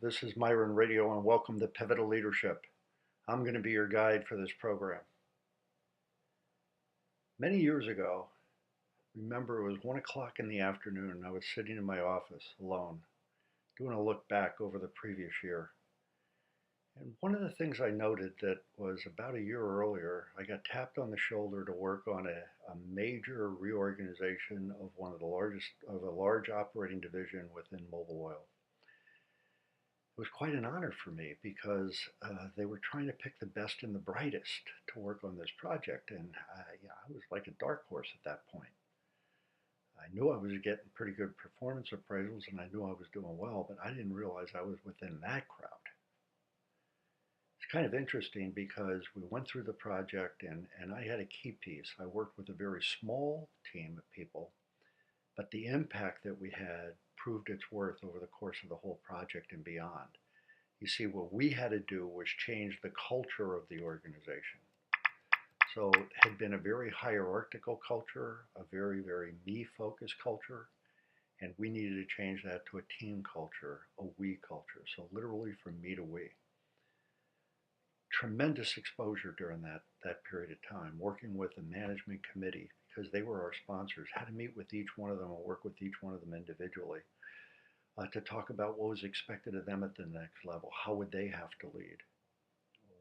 This is Myron Radio, and welcome to Pivotal Leadership. I'm going to be your guide for this program. Many years ago, remember it was 1 o'clock in the afternoon, and I was sitting in my office alone, doing a look back over the previous year. And one of the things I noted that was about a year earlier, I got tapped on the shoulder to work on a major reorganization of a large operating division within Mobil Oil. It was quite an honor for me because they were trying to pick the best and the brightest to work on this project, and I was like a dark horse at that point. I knew I was getting pretty good performance appraisals, and I knew I was doing well, but I didn't realize I was within that crowd. It's kind of interesting because we went through the project, and I had a key piece. I worked with a very small team of people, but the impact that we had proved its worth over the course of the whole project and beyond. You see, what we had to do was change the culture of the organization. So it had been a very hierarchical culture, a very, very me-focused culture, and we needed to change that to a team culture, a we culture. So literally from me to we. Tremendous exposure during that period of time, working with the management committee because they were our sponsors, had to meet with each one of them and work with each one of them individually to talk about what was expected of them at the next level. How would they have to lead?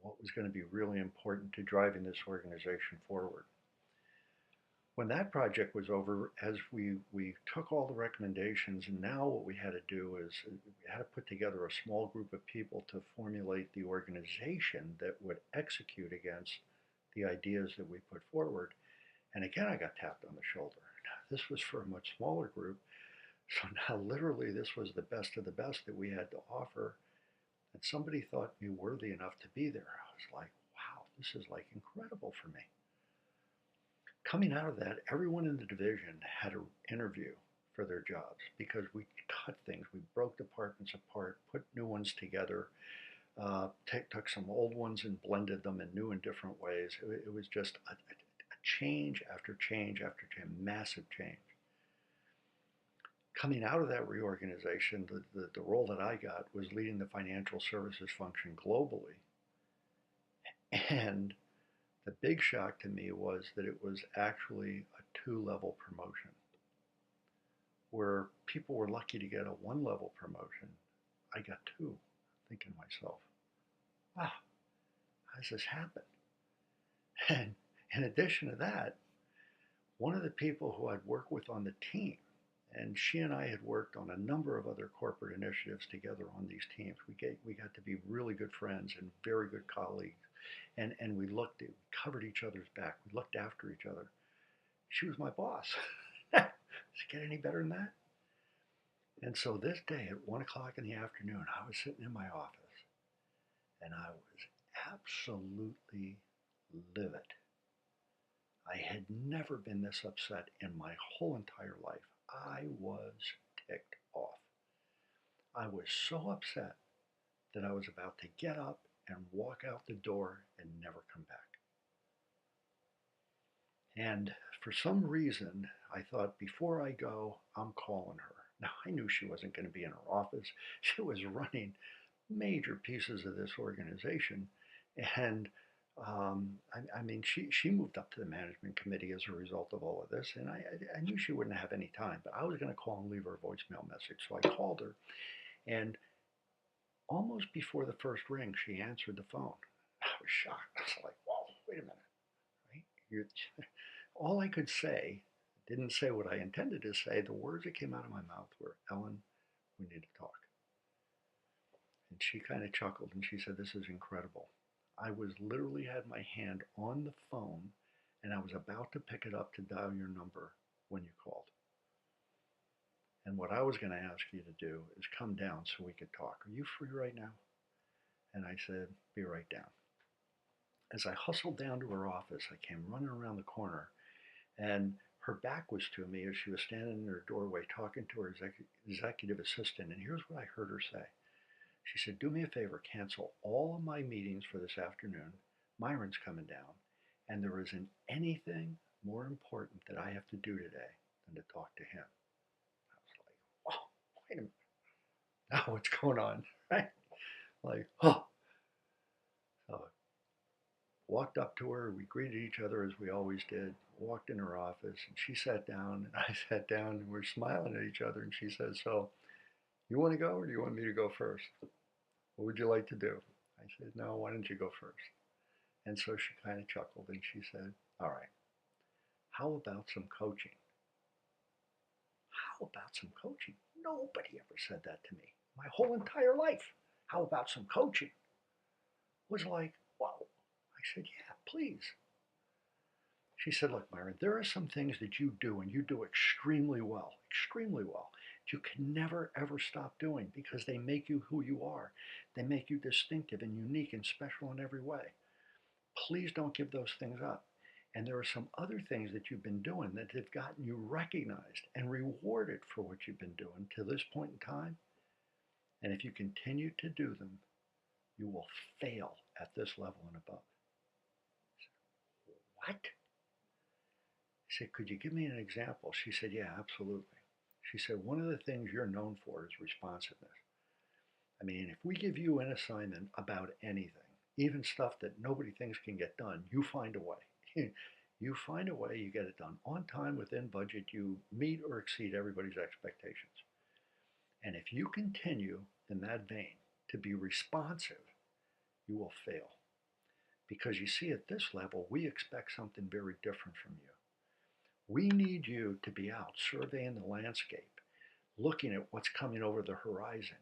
What was going to be really important to driving this organization forward? When that project was over, as we took all the recommendations, and now what we had to do is we had to put together a small group of people to formulate the organization that would execute against the ideas that we put forward. And again, I got tapped on the shoulder. This was for a much smaller group. So now literally this was the best of the best that we had to offer. And somebody thought me worthy enough to be there. I was like, wow, this is like incredible for me. Coming out of that, everyone in the division had an interview for their jobs because we cut things. We broke departments apart, put new ones together, took some old ones and blended them in new and different ways. It was just a change after change after change, massive change. Coming out of that reorganization, the role that I got was leading the financial services function globally. And the big shock to me was that it was actually a 2-level promotion. Where people were lucky to get a 1-level promotion, I got 2, thinking to myself, wow, how does this happen? And in addition to that, one of the people who I'd worked with on the team, and she and I had worked on a number of other corporate initiatives together on these teams. We got to be really good friends and very good colleagues. And we covered each other's back. We looked after each other. She was my boss. Does it get any better than that? And so this day at 1 o'clock in the afternoon, I was sitting in my office and I was absolutely livid. I had never been this upset in my whole entire life. I was ticked off. I was so upset that I was about to get up and walk out the door and never come back. And for some reason, I thought, before I go, I'm calling her. Now, I knew she wasn't going to be in her office. She was running major pieces of this organization. And she moved up to the management committee as a result of all of this. And I knew she wouldn't have any time, but I was going to call and leave her a voicemail message. So I called her. And almost before the first ring, she answered the phone. I was shocked. I was like, whoa, wait a minute. Right? All I could say, didn't say what I intended to say. The words that came out of my mouth were, Ellen, we need to talk. And she kind of chuckled and she said, this is incredible. I was literally had my hand on the phone and I was about to pick it up to dial your number when you called. And what I was going to ask you to do is come down so we could talk. Are you free right now? And I said, be right down. As I hustled down to her office, I came running around the corner, and her back was to me as she was standing in her doorway talking to her executive assistant. And here's what I heard her say. She said, do me a favor, cancel all of my meetings for this afternoon. Myron's coming down, and there isn't anything more important that I have to do today than to talk to him. I was like, oh, wait a minute. oh, what's going on, right? Like, oh, so walked up to her. We greeted each other as we always did. Walked in her office, and she sat down, and I sat down, and we're smiling at each other. And she said, "So, you want to go, or do you want me to go first? What would you like to do?" I said, "No, why don't you go first?" And so she kind of chuckled, and she said, "All right, how about some coaching?" How about some coaching? Nobody ever said that to me my whole entire life. How about some coaching? It was like, wow. I said, yeah, please. She said, look, Myron, there are some things that you do and you do extremely well, that you can never ever stop doing because they make you who you are. They make you distinctive and unique and special in every way. Please don't give those things up. And there are some other things that you've been doing that have gotten you recognized and rewarded for what you've been doing to this point in time. And if you continue to do them, you will fail at this level and above. I said, what? I said, could you give me an example? She said, yeah, absolutely. She said, one of the things you're known for is responsiveness. I mean, if we give you an assignment about anything, even stuff that nobody thinks can get done, you find a way. You find a way, you get it done on time, within budget, you meet or exceed everybody's expectations. And if you continue in that vein to be responsive, you will fail. Because you see, at this level, we expect something very different from you. We need you to be out surveying the landscape, looking at what's coming over the horizon,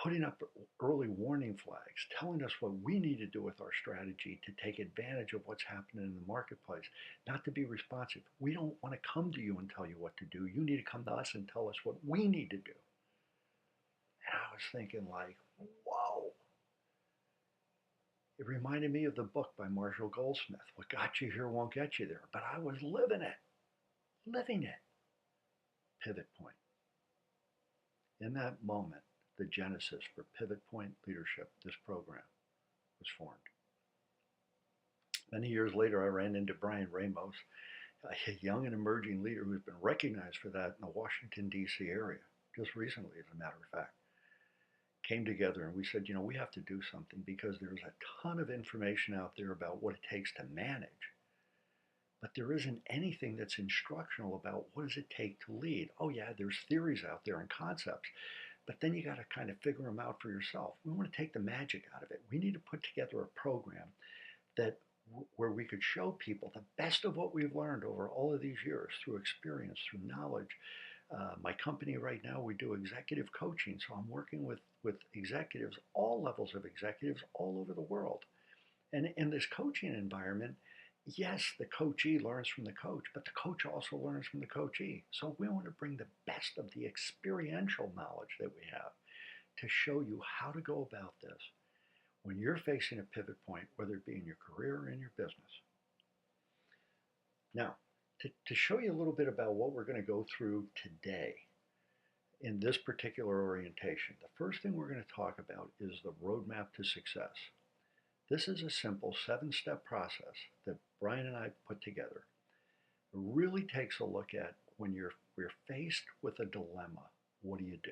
putting up early warning flags, telling us what we need to do with our strategy to take advantage of what's happening in the marketplace, not to be responsive. We don't want to come to you and tell you what to do. You need to come to us and tell us what we need to do. And I was thinking like, whoa. It reminded me of the book by Marshall Goldsmith, What Got You Here Won't Get You There. But I was living it. Pivot Point. In that moment, the genesis for Pivot Point Leadership, this program, was formed. Many years later, I ran into Brian Ramos, a young and emerging leader who's been recognized for that in the Washington, D.C. area, just recently, as a matter of fact. Came together and we said, we have to do something because there's a ton of information out there about what it takes to manage. But there isn't anything that's instructional about what does it take to lead. Oh yeah, there's theories out there and concepts, but then you got to kind of figure them out for yourself. We want to take the magic out of it. We need to put together a program that where we could show people the best of what we've learned over all of these years through experience, through knowledge. My company right now, we do executive coaching. So I'm working with executives, all levels of executives all over the world. And in this coaching environment, yes, the coachee learns from the coach, but the coach also learns from the coachee. So we want to bring the best of the experiential knowledge that we have to show you how to go about this when you're facing a pivot point, whether it be in your career or in your business. Now, to show you a little bit about what we're going to go through today in this particular orientation, the first thing we're going to talk about is the roadmap to success. This is a simple 7-step process that Brian and I put together. It really takes a look at when we're faced with a dilemma, what do you do?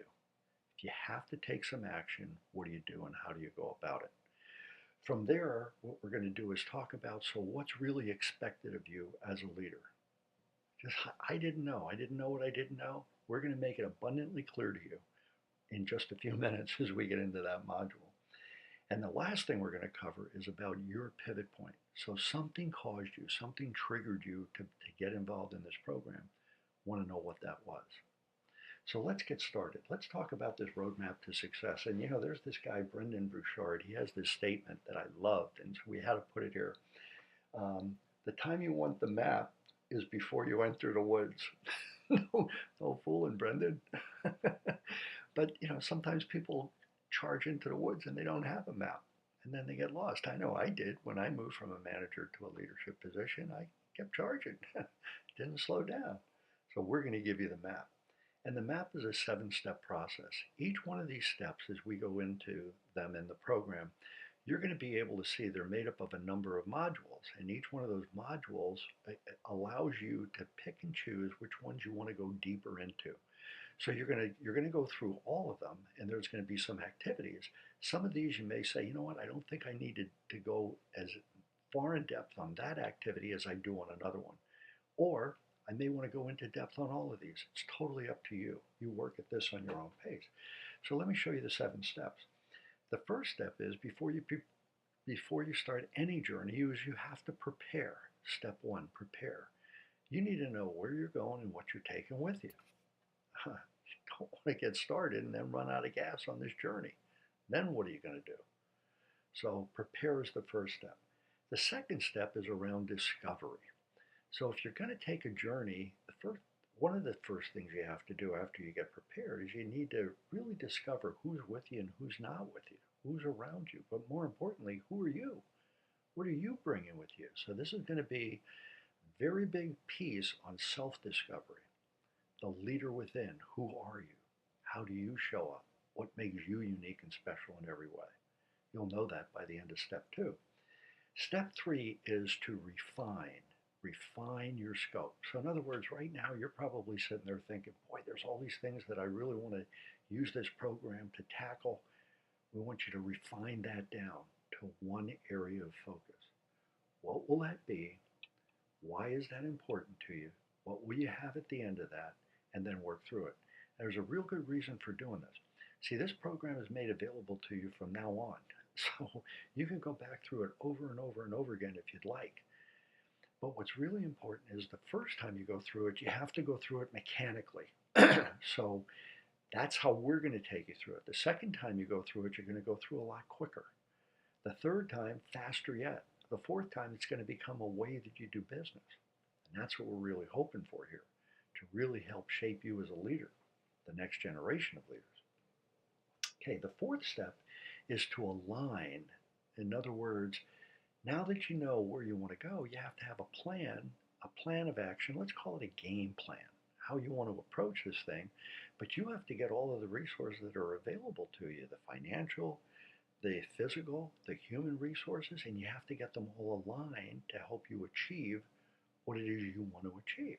If you have to take some action, what do you do and how do you go about it? From there, what we're going to do is talk about, so what's really expected of you as a leader? I didn't know. I didn't know what I didn't know. We're going to make it abundantly clear to you in just a few minutes as we get into that module. And the last thing we're going to cover is about your pivot point. So something caused you, something triggered you to get involved in this program. Want to know what that was. So let's get started. Let's talk about this roadmap to success. And there's this guy, Brendon Burchard. He has this statement that I loved, and so we had to put it here. The time you want the map is before you enter the woods. No fooling, Brendon. But sometimes people charge into the woods and they don't have a map, and then they get lost. I know I did when I moved from a manager to a leadership position. I kept charging, didn't slow down. So we're going to give you the map. And the map is a 7-step process. Each one of these steps, as we go into them in the program, you're going to be able to see they're made up of a number of modules. And each one of those modules allows you to pick and choose which ones you want to go deeper into. So you're gonna go through all of them, and there's going to be some activities. Some of these you may say, you know what, I don't think I needed to go as far in depth on that activity as I do on another one. Or I may want to go into depth on all of these. It's totally up to you. You work at this on your own pace. So let me show you the 7 steps. The first step is before you start any journey, you have to prepare. Step one, prepare. You need to know where you're going and what you're taking with you. You don't want to get started and then run out of gas on this journey. Then what are you going to do? So prepare is the first step. The second step is around discovery. So if you're going to take a journey, one of the first things you have to do after you get prepared is you need to really discover who's with you and who's not with you, who's around you, but more importantly, who are you? What are you bringing with you? So this is going to be a very big piece on self-discovery. The leader within, who are you? How do you show up? What makes you unique and special in every way? You'll know that by the end of step 2. Step 3 is to refine your scope. So in other words, right now you're probably sitting there thinking, boy, there's all these things that I really want to use this program to tackle. We want you to refine that down to one area of focus. What will that be? Why is that important to you? What will you have at the end of that? And then work through it. There's a real good reason for doing this. See, this program is made available to you from now on. So you can go back through it over and over and over again if you'd like. But what's really important is the first time you go through it, you have to go through it mechanically. So that's how we're going to take you through it. The second time you go through it, you're going to go through a lot quicker. The third time, faster yet. The fourth time, it's going to become a way that you do business. And that's what we're really hoping for here, to really help shape you as a leader, the next generation of leaders. Okay, the fourth step is to align. In other words, now that you know where you want to go, you have to have a plan of action. Let's call it a game plan, how you want to approach this thing. But you have to get all of the resources that are available to you, the financial, the physical, the human resources, and you have to get them all aligned to help you achieve what it is you want to achieve.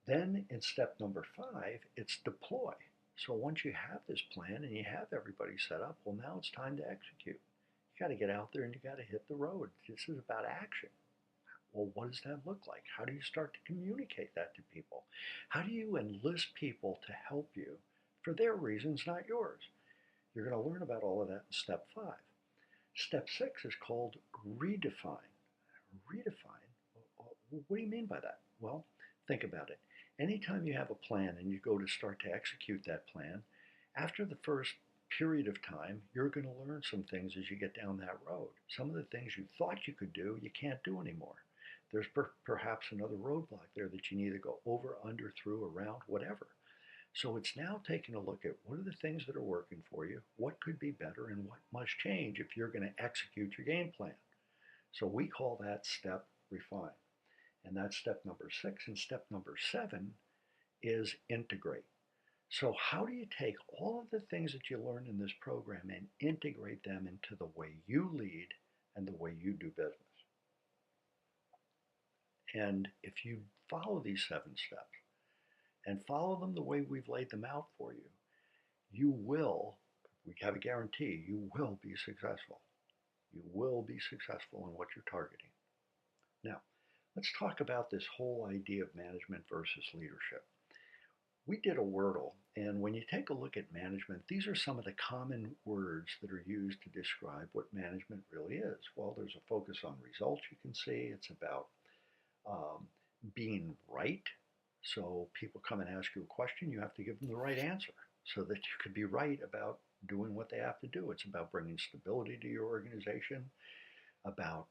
Then in step number 5, it's deploy. So once you have this plan and you have everybody set up, well, now it's time to execute. You got to get out there and you got to hit the road. This is about action. Well, what does that look like? How do you start to communicate that to people? How do you enlist people to help you for their reasons, not yours? You're going to learn about all of that in step 5. Step 6 is called redefine. Redefine? What do you mean by that? Well, think about it. Anytime you have a plan and you go to start to execute that plan, after the first period of time, you're going to learn some things as you get down that road. Some of the things you thought you could do, you can't do anymore. There's perhaps another roadblock there that you need to go over, under, through, around, whatever. So it's now taking a look at what are the things that are working for you, what could be better, and what must change if you're going to execute your game plan. So we call that step refine. And that's step number 6. And step number 7 is integrate. So how do you take all of the things that you learn in this program and integrate them into the way you lead and the way you do business? And if you follow these 7 steps and follow them the way we've laid them out for you, you will, we have a guarantee, you will be successful. You will be successful in what you're targeting. Now, let's talk about this whole idea of management versus leadership. We did a Wordle, and when you take a look at management, these are some of the common words that are used to describe what management really is. Well, there's a focus on results, you can see. It's about being right. So people come and ask you a question, you have to give them the right answer so that you can be right about doing what they have to do. It's about bringing stability to your organization, about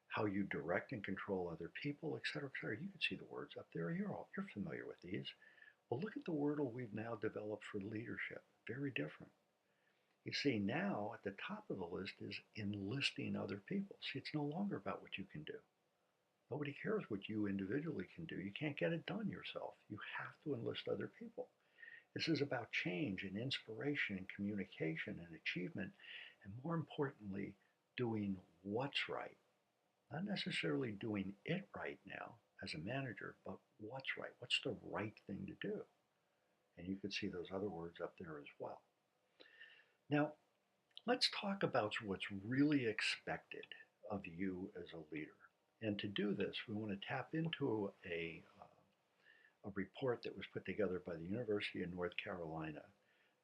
how you direct and control other people, et cetera, et cetera. You can see the words up there. You're familiar with these. Well, look at the Wordle we've now developed for leadership. Very different. You see, now at the top of the list is enlisting other people. See, it's no longer about what you can do. Nobody cares what you individually can do. You can't get it done yourself. You have to enlist other people. This is about change and inspiration and communication and achievement, and more importantly, doing what's right. Not necessarily doing it right now as a manager, but what's right. What's the right thing to do? And you can see those other words up there as well. Now, let's talk about what's really expected of you as a leader. And to do this, we want to tap into a report that was put together by the University of North Carolina,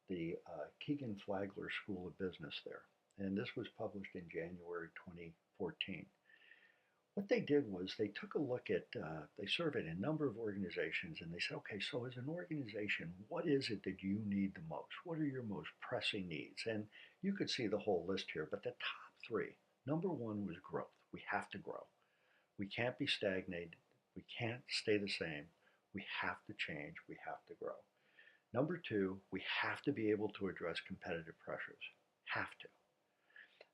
the Keegan Flagler School of Business there. And this was published in January 2014. What they did was they took a look at, they surveyed a number of organizations and they said, okay, so as an organization, what is it that you need the most? What are your most pressing needs? And you could see the whole list here, but the top three, number one was growth. We have to grow. We can't be stagnated. We can't stay the same. We have to change. We have to grow. Number two, we have to be able to address competitive pressures. Have to.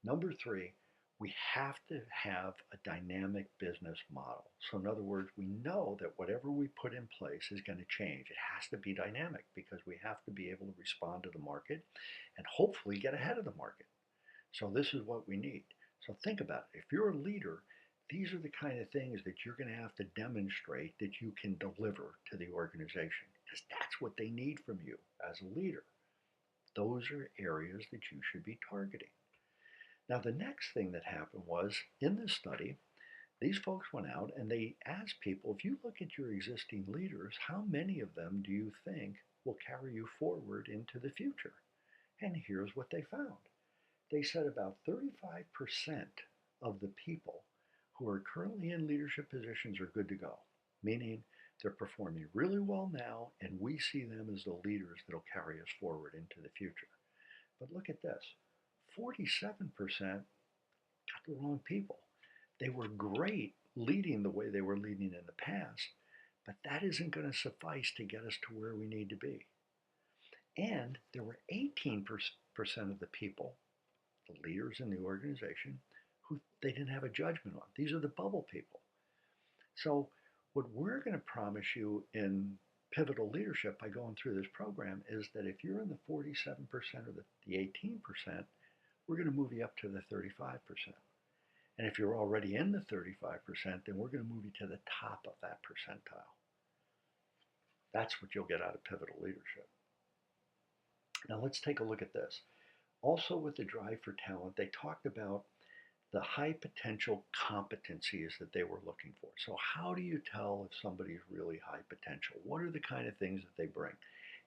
Number three, we have to have a dynamic business model. So in other words, we know that whatever we put in place is going to change. It has to be dynamic because we have to be able to respond to the market and hopefully get ahead of the market. So this is what we need. So think about it. If you're a leader, these are the kind of things that you're going to have to demonstrate that you can deliver to the organization because that's what they need from you as a leader. Those are areas that you should be targeting. Now, the next thing that happened was in this study, these folks went out and they asked people, if you look at your existing leaders, how many of them do you think will carry you forward into the future? And here's what they found. They said about 35% of the people who are currently in leadership positions are good to go, meaning they're performing really well now, and we see them as the leaders that will carry us forward into the future. But look at this. 47% got the wrong people. They were great leading the way they were leading in the past, but that isn't going to suffice to get us to where we need to be. And there were 18% of the people, the leaders in the organization, who they didn't have a judgment on. These are the bubble people. So what we're going to promise you in pivotal leadership by going through this program is that if you're in the 47% or the 18%, we're going to move you up to the 35%. And if you're already in the 35%, then we're going to move you to the top of that percentile. That's what you'll get out of pivotal leadership. Now let's take a look at this. Also with the drive for talent, they talked about the high potential competencies that they were looking for. So how do you tell if somebody's really high potential? What are the kind of things that they bring?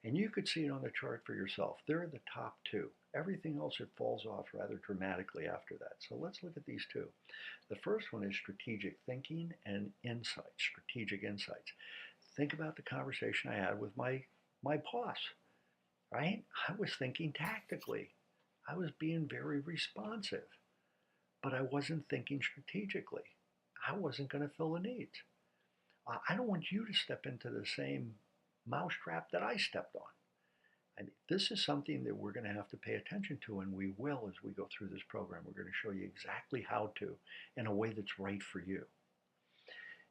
And you could see it on the chart for yourself. They're the top two. Everything else, it falls off rather dramatically after that. So let's look at these two. The first one is strategic thinking and insights, strategic insights. Think about the conversation I had with my boss, right? I was thinking tactically. I was being very responsive, but I wasn't thinking strategically. I wasn't going to fill the needs. I don't want you to step into the same mousetrap that I stepped on. I mean, this is something that we're going to have to pay attention to, and we will as we go through this program. We're going to show you exactly how to in a way that's right for you.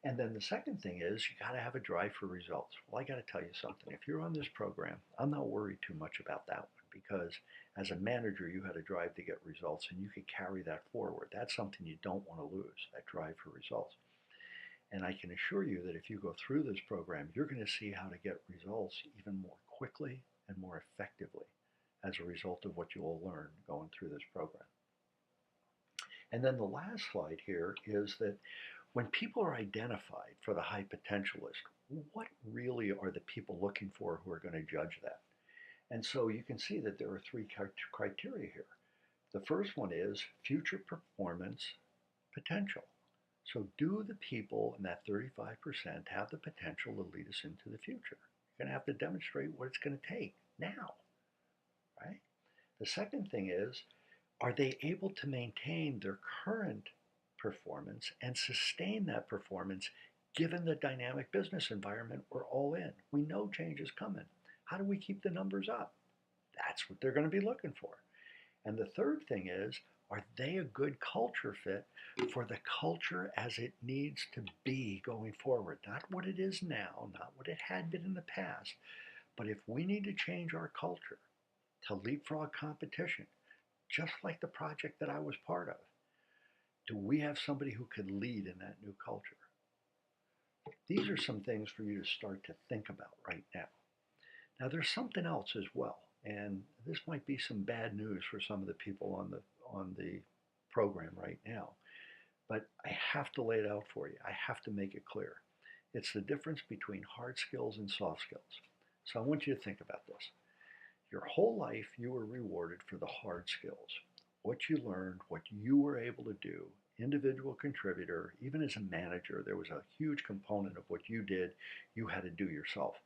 And then the second thing is you got to have a drive for results. Well, I got to tell you something. If you're on this program, I'm not worried too much about that one because as a manager, you had a drive to get results and you could carry that forward. That's something you don't want to lose, that drive for results. And I can assure you that if you go through this program, you're going to see how to get results even more quickly and more effectively as a result of what you will learn going through this program. And then the last slide here is that when people are identified for the high potentialist, what really are the people looking for who are going to judge that? And so you can see that there are three criteria here. The first one is future performance potential. So do the people in that 35% have the potential to lead us into the future? You're going to have to demonstrate what it's going to take now, right? The second thing is, are they able to maintain their current performance and sustain that performance given the dynamic business environment we're all in? We know change is coming. How do we keep the numbers up? That's what they're going to be looking for. And the third thing is, are they a good culture fit for the culture as it needs to be going forward? Not what it is now, not what it had been in the past, but if we need to change our culture to leapfrog competition, just like the project that I was part of, do we have somebody who could lead in that new culture? These are some things for you to start to think about right now. Now there's something else as well, and this might be some bad news for some of the people on the program right now, but I have to lay it out for you. I have to make it clear. It's the difference between hard skills and soft skills. So I want you to think about this. Your whole life, you were rewarded for the hard skills. What you learned, what you were able to do, individual contributor, even as a manager, there was a huge component of what you did you had to do yourself,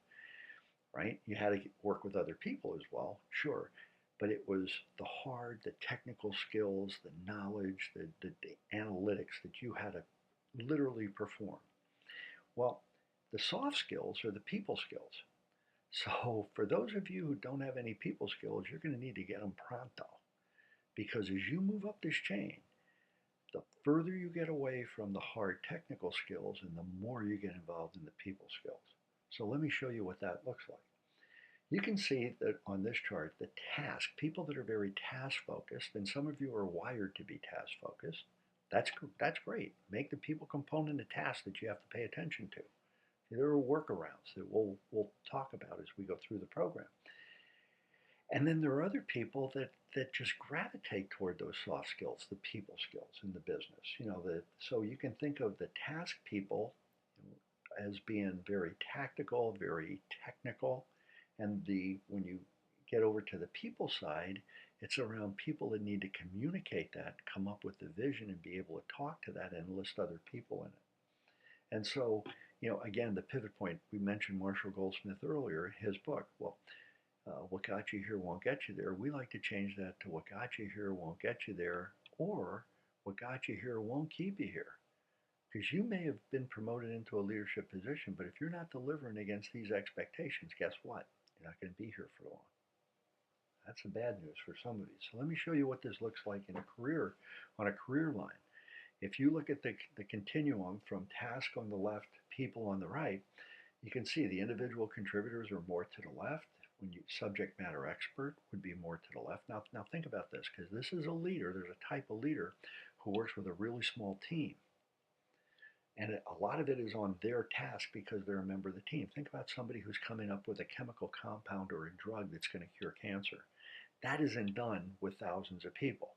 right? You had to work with other people as well, sure. But it was the hard, the technical skills, the knowledge, the analytics that you had to literally perform. Well, the soft skills are the people skills. So for those of you who don't have any people skills, you're going to need to get them pronto. Because as you move up this chain, the further you get away from the hard technical skills and the more you get involved in the people skills. So let me show you what that looks like. You can see that on this chart, the task, people that are very task focused, and some of you are wired to be task focused, that's great. Make the people component a task that you have to pay attention to. There are workarounds that we'll talk about as we go through the program. And then there are other people that just gravitate toward those soft skills, the people skills in the business. So you can think of the task people as being very tactical, very technical, and when you get over to the people side, it's around people that need to communicate that, come up with the vision, and be able to talk to that and enlist other people in it. And so, again, the pivot point, we mentioned Marshall Goldsmith earlier, his book. Well, what got you here won't get you there. We like to change that to what got you here won't get you there, or what got you here won't keep you here. Because you may have been promoted into a leadership position, but if you're not delivering against these expectations, guess what? You're not going to be here for long. That's the bad news for some of you. So let me show you what this looks like in a career, on a career line. If you look at the continuum from task on the left, people on the right, you can see the individual contributors are more to the left. When you subject matter expert would be more to the left. Now think about this, because this is a leader. There's a type of leader who works with a really small team. And a lot of it is on their task because they're a member of the team. Think about somebody who's coming up with a chemical compound or a drug that's going to cure cancer. That isn't done with thousands of people.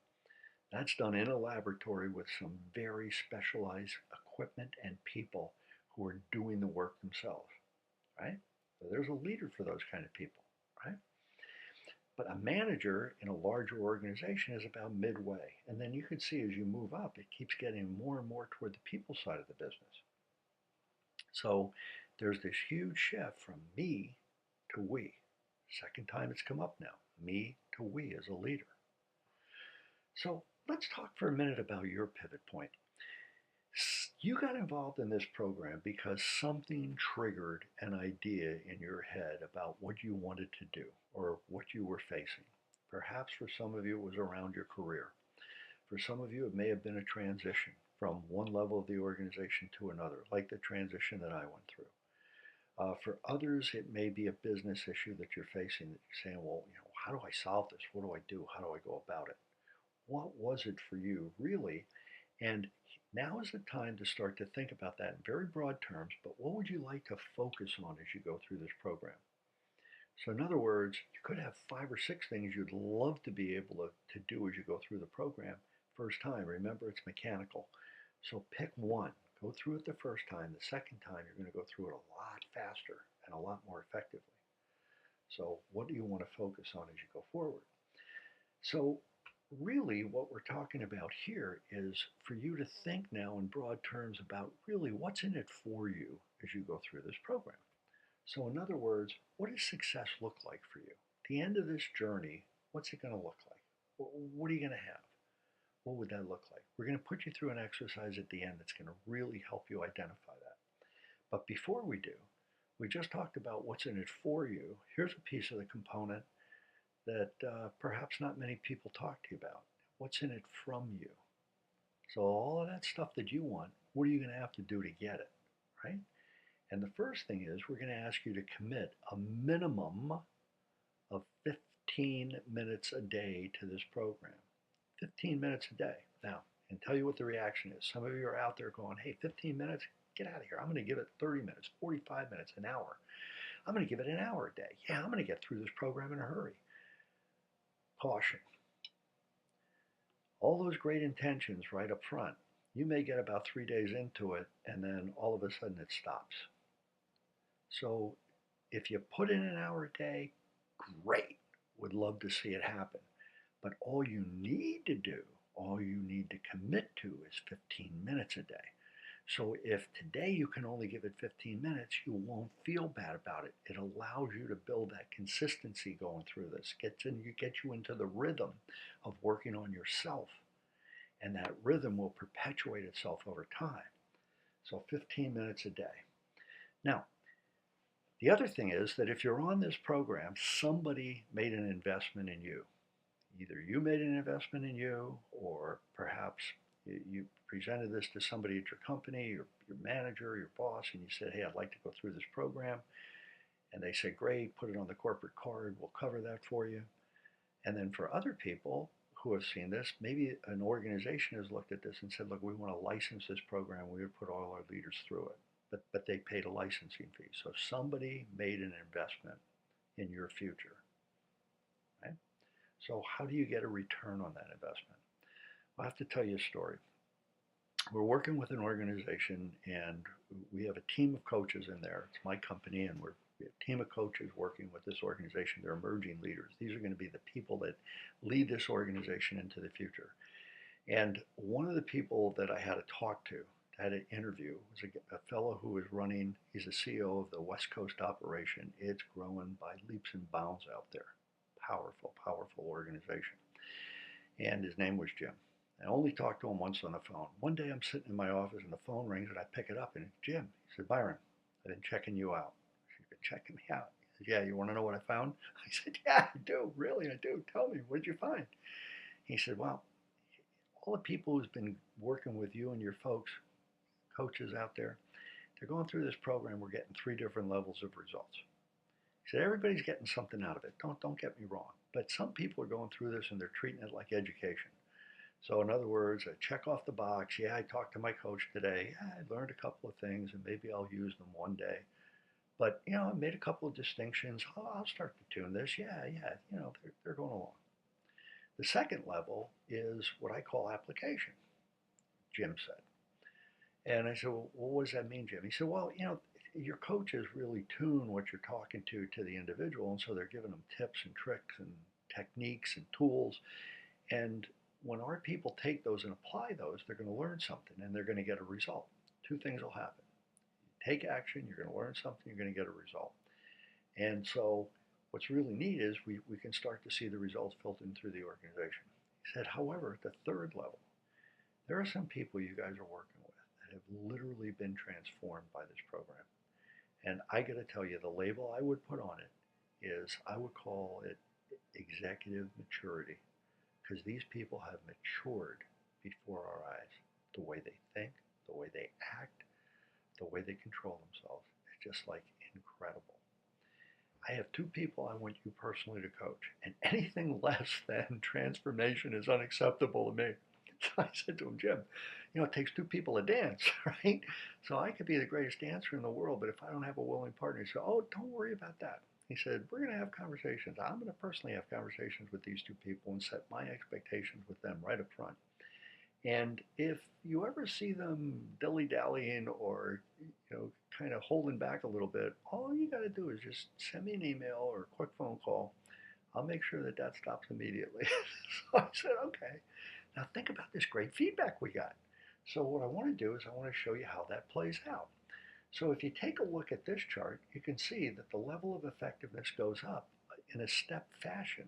That's done in a laboratory with some very specialized equipment and people who are doing the work themselves, right? So there's a leader for those kind of people, right? But a manager in a larger organization is about midway. And then you can see as you move up, it keeps getting more and more toward the people side of the business. So there's this huge shift from me to we. Second time it's come up now, me to we as a leader. So let's talk for a minute about your pivot point. You got involved in this program because something triggered an idea in your head about what you wanted to do or what you were facing. Perhaps for some of you it was around your career. For some of you it may have been a transition from one level of the organization to another, like the transition that I went through. For others, it may be a business issue that you're facing that you're saying, well, how do I solve this? What do I do? How do I go about it? What was it for you, really? And now is the time to start to think about that in very broad terms, but what would you like to focus on as you go through this program? So in other words, you could have 5 or 6 things you'd love to be able to do as you go through the program first time. Remember, it's mechanical. So pick one. Go through it the first time. The second time, you're going to go through it a lot faster and a lot more effectively. So what do you want to focus on as you go forward? So really what we're talking about here is for you to think now in broad terms about really what's in it for you as you go through this program. So in other words, what does success look like for you? At the end of this journey, what's it going to look like? What are you going to have? What would that look like? We're going to put you through an exercise at the end that's going to really help you identify that. But before we do, we just talked about what's in it for you. Here's a piece of the component that perhaps not many people talk to you about. What's in it from you? So all of that stuff that you want, what are you going to have to do to get it, right? And the first thing is we're going to ask you to commit a minimum of 15 minutes a day to this program. 15 minutes a day. Now, and tell you what the reaction is. Some of you are out there going, hey, 15 minutes? Get out of here. I'm going to give it 30 minutes, 45 minutes, an hour. I'm going to give it an hour a day. Yeah, I'm going to get through this program in a hurry. Caution. All those great intentions right up front, you may get about 3 days into it and then all of a sudden it stops. So if you put in an hour a day, great. Would love to see it happen. But all you need to do, all you need to commit to is 15 minutes a day. So if today you can only give it 15 minutes, you won't feel bad about it. It allows you to build that consistency going through this. Get you into the rhythm of working on yourself. And that rhythm will perpetuate itself over time. So 15 minutes a day. Now, the other thing is that if you're on this program, somebody made an investment in you. Either you made an investment in you, or perhaps you presented this to somebody at your company, your manager, your boss, and you said, hey, I'd like to go through this program. And they say, great, put it on the corporate card, we'll cover that for you. And then for other people who have seen this, maybe an organization has looked at this and said, look, we want to license this program, we would put all our leaders through it. But they paid a licensing fee. So somebody made an investment in your future. Right? So how do you get a return on that investment? I have to tell you a story. We're working with an organization and we have a team of coaches in there. It's my company and we have a team of coaches working with this organization. They're emerging leaders. These are going to be the people that lead this organization into the future. And one of the people that I had to talk to, had an interview, was a fellow who was running, he's the CEO of the West Coast operation. It's growing by leaps and bounds out there. Powerful, powerful organization. And his name was Jim. I only talked to him once on the phone. One day I'm sitting in my office and the phone rings and I pick it up and it's Jim. He said, Byron, I've been checking you out. You've been checking me out. He said, yeah, you want to know what I found? I said, yeah, I do. Really, I do. Tell me, what did you find? He said, well, all the people who's been working with you and your folks, coaches out there, they're going through this program. We're getting 3 different levels of results. He said, everybody's getting something out of it. Don't get me wrong. But some people are going through this and they're treating it like education. So in other words, I check off the box. Yeah, I talked to my coach today. Yeah, I learned a couple of things and maybe I'll use them one day. But, I made a couple of distinctions. I'll start to tune this. Yeah, they're going along. The second level is what I call application, Jim said. And I said, well, what does that mean, Jim? He said, well, your coaches really tune what you're talking to the individual. And so they're giving them tips and tricks and techniques and tools. And when our people take those and apply those, they're going to learn something and they're going to get a result. 2 things will happen. Take action, you're going to learn something, you're going to get a result. And so what's really neat is we can start to see the results filtering through the organization. He said, however, at the third level, there are some people you guys are working with that have literally been transformed by this program. And I got to tell you, the label I would put on it is I would call it executive maturity, because these people have matured before our eyes. The way they think, the way they act, the way they control themselves. It's just like incredible. I have 2 people I want you personally to coach, and anything less than transformation is unacceptable to me. So I said to him, Jim, it takes 2 people to dance, right? So I could be the greatest dancer in the world, but if I don't have a willing partner, he said, oh, don't worry about that. He said, we're going to have conversations. I'm going to personally have conversations with these 2 people and set my expectations with them right up front. And if you ever see them dilly-dallying or, kind of holding back a little bit, all you got to do is just send me an email or a quick phone call. I'll make sure that stops immediately. So I said, okay, now think about this great feedback we got. So what I want to do is I want to show you how that plays out. So if you take a look at this chart, you can see that the level of effectiveness goes up in a step fashion.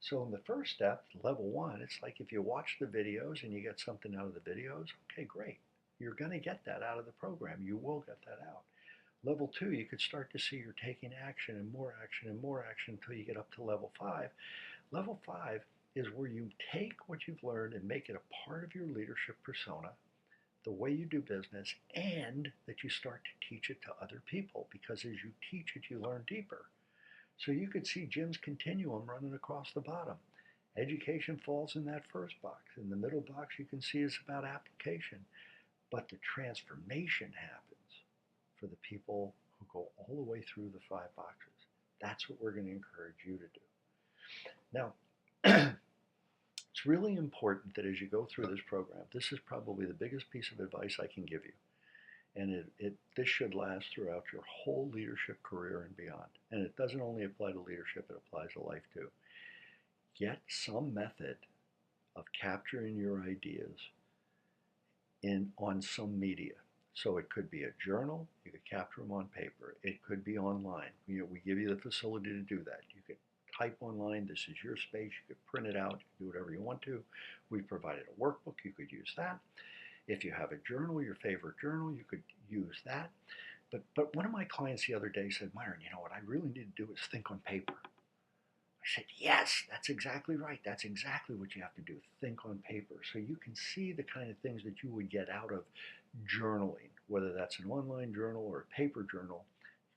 So in the first step, level 1, it's like if you watch the videos and you get something out of the videos, okay, great. You're going to get that out of the program. You will get that out. Level 2, you could start to see you're taking action and more action and more action until you get up to level 5. Level 5 is where you take what you've learned and make it a part of your leadership persona, the way you do business, and that you start to teach it to other people, because as you teach it, you learn deeper. So you could see Jim's continuum running across the bottom. Education falls in that first box. In the middle box, you can see is about application. But the transformation happens for the people who go all the way through the 5 boxes. That's what we're going to encourage you to do. Now, it's really important that as you go through this program, this is probably the biggest piece of advice I can give you. And this should last throughout your whole leadership career and beyond. And it doesn't only apply to leadership, it applies to life too. Get some method of capturing your ideas on some media. So it could be a journal, you could capture them on paper. It could be online. We give you the facility to do that. You could type online, this is your space, you could print it out, you can do whatever you want to. We've provided a workbook, you could use that. If you have a journal, your favorite journal, you could use that. But one of my clients the other day said, Myron, you know what I really need to do is think on paper. I said, yes, that's exactly right. That's exactly what you have to do. Think on paper. So you can see the kind of things that you would get out of journaling, whether that's an online journal or a paper journal.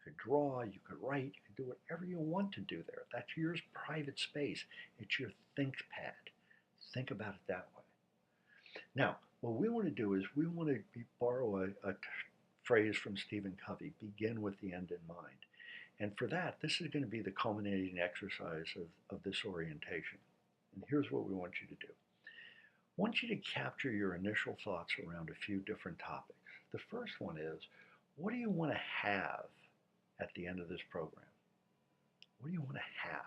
You could draw, you could write, you could do whatever you want to do there. That's your private space. It's your think pad. Think about it that way. Now, what we want to do is we want to borrow a phrase from Stephen Covey, begin with the end in mind. And for that, this is going to be the culminating exercise of this orientation. And here's what we want you to do. I want you to capture your initial thoughts around a few different topics. The first one is, what do you want to have at the end of this program? What do you want to have?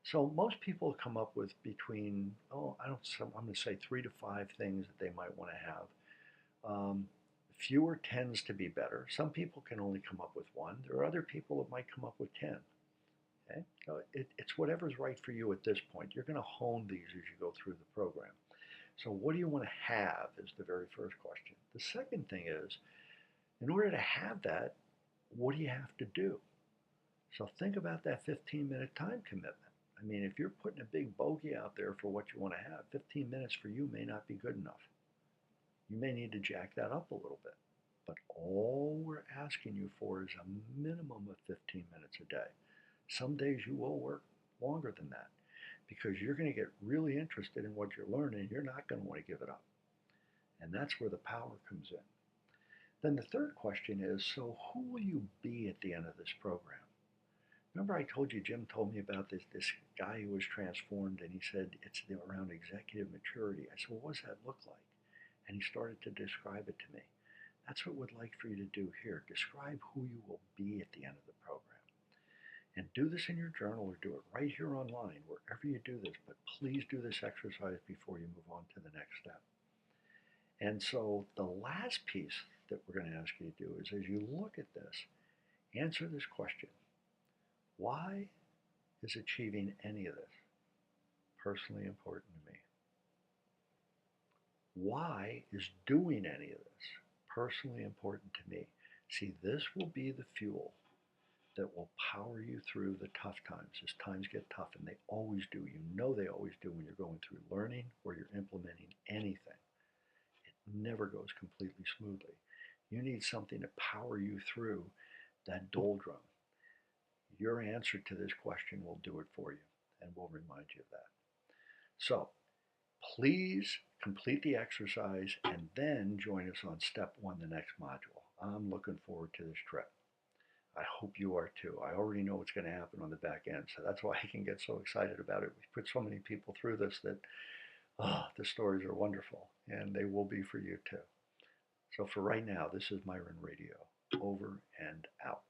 So most people come up with between, I'm going to say 3 to 5 things that they might want to have. Fewer tends to be better. Some people can only come up with 1. There are other people that might come up with 10. Okay? So it's whatever's right for you at this point. You're going to hone these as you go through the program. So what do you want to have is the very first question. The second thing is, in order to have that, what do you have to do? So think about that 15-minute time commitment. I mean, if you're putting a big bogey out there for what you want to have, 15 minutes for you may not be good enough. You may need to jack that up a little bit. But all we're asking you for is a minimum of 15 minutes a day. Some days you will work longer than that because you're going to get really interested in what you're learning. You're not going to want to give it up. And that's where the power comes in. Then the third question is, so who will you be at the end of this program? Remember I told you, Jim told me about this guy who was transformed, and he said it's around executive maturity. I said, well, what does that look like? And he started to describe it to me. That's what we'd like for you to do here. Describe who you will be at the end of the program. And do this in your journal or do it right here online, wherever you do this. But please do this exercise before you move on to the next step. And so the last piece that we're going to ask you to do is, as you look at this, answer this question. Why is achieving any of this personally important to me? Why is doing any of this personally important to me? See, this will be the fuel that will power you through the tough times. As times get tough, and they always do. You know they always do when you're going through learning or you're implementing anything. It never goes completely smoothly. You need something to power you through that doldrum. Your answer to this question will do it for you, and will remind you of that. So, please complete the exercise and then join us on step 1, the next module. I'm looking forward to this trip. I hope you are too. I already know what's going to happen on the back end, so that's why I can get so excited about it. We've put so many people through this that, the stories are wonderful, and they will be for you too. So for right now, this is Myron Radio, over and out.